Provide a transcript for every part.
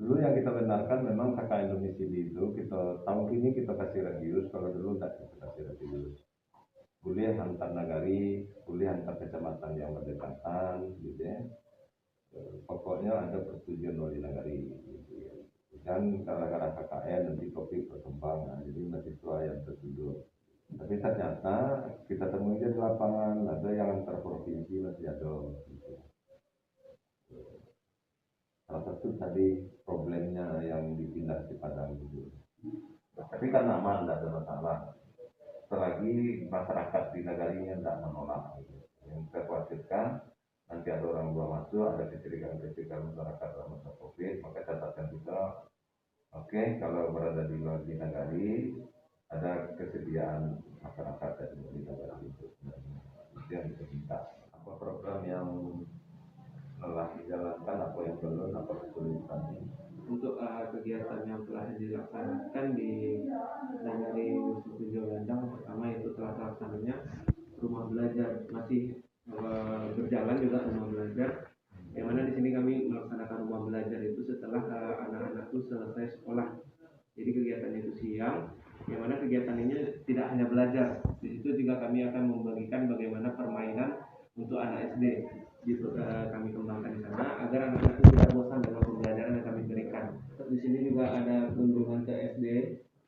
Dulu yang kita benarkan memang KKN domisili itu kita tahun ini kita kasih radius, kalau dulu tidak kita kasih radius. Boleh antar nagari, boleh antar kecamatan yang berdekatan, gitu ya. Pokoknya ada persetujuan dari nagari, gitu ya. Dan gara-gara KKN nanti topik berkembang, nah, jadi mahasiswa yang tertuduh. Tapi ternyata kita temui di lapangan ada yang antar provinsi masih ada. Gitu. Salah satu tadi problemnya yang dipindah di Padang itu. Tapi kan aman, tidak ada masalah. Selagi masyarakat di negarinya tidak menolak. Gitu. Yang kita khawatirkan nanti ada orang luar masuk, ada kecurigaan-kecurigaan masyarakat dalam masa COVID, maka catatan kita, oke, kalau berada di luar di nagari, ada kesediaan masyarakat di nagari itu. Itu yang kita minta. Apa program yang telah dijalankan, apa yang belum, apa kesulitannya. Untuk kegiatan yang telah dilaksanakan di Nagari Suku Landang, pertama itu telah terlaksananya rumah belajar, masih berjalan juga rumah belajar, yang mana di sini kami melaksanakan rumah belajar itu setelah anak-anak itu selesai sekolah. Jadi kegiatan itu siang, yang mana kegiatan ini tidak hanya belajar, di situ juga kami akan membagikan bagaimana permainan untuk anak SD. Gitu, kami kembangkan di sana agar anak-anak itu tidak bosan dengan pembelajaran yang kami berikan. Di sini juga ada kunjungan ke SD,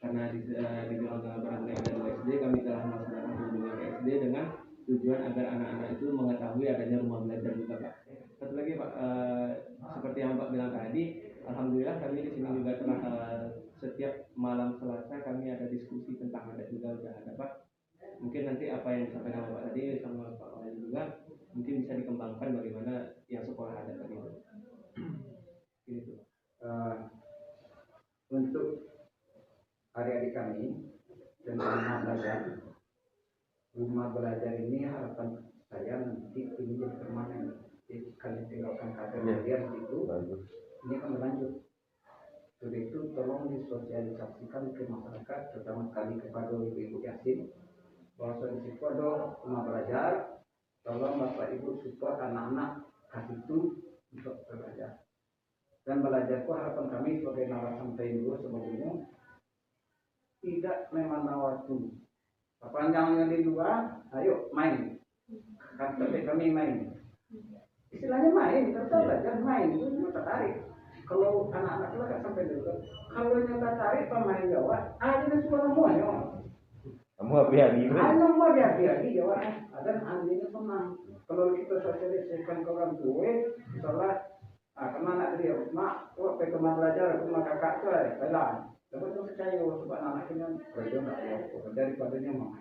karena di barangkali ada 2 SD, kami telah melaksanakan kunjungan ke SD dengan tujuan agar anak-anak itu mengetahui adanya rumah belajar juga, Pak. Satu lagi, Pak, seperti yang Pak bilang tadi, alhamdulillah kami di sini juga telah setiap malam Selasa kami ada diskusi tentang adat juga sudah ada, Pak. Mungkin nanti apa yang disampaikan Bapak tadi sama Pak Wali juga mungkin bisa dikembangkan bagaimana yang sekolah adat tadi itu. Gitu. Untuk adik-adik kami dan rumah belajar ini harapan saya nanti ini jadi permanen. Jadi kalian tinggalkan kader kalian itu, ini akan berlanjut. Sudah itu tolong disosialisasikan ke masyarakat, terutama sekali kepada ibu-ibu yatim, bahwa di situ ada rumah belajar. Tolong Bapak Ibu support anak-anak kasih itu untuk belajar. Dan belajar itu harapan kami sebagai narasumber dulu sebelumnya tidak memandang waktu. Panjangnya di luar, ayo main. Kami main. Istilahnya main, kita belajar main itu tertarik. Kalau anak-anak itu nggak sampai dulu, kalau yang tertarik pemain Jawa, ada semua semuanya. Kamu hati-hati. Anak mau hati-hati Jawa, ada anjingnya senang. Kalau kita sosialisasikan ke orang tua, misalnya, kemana dia, mak, waktu kemana belajar, ke rumah kakak tuh, Thailand. Tapi itu percaya sebab anak ini kerja nggak ya, daripadanya mau.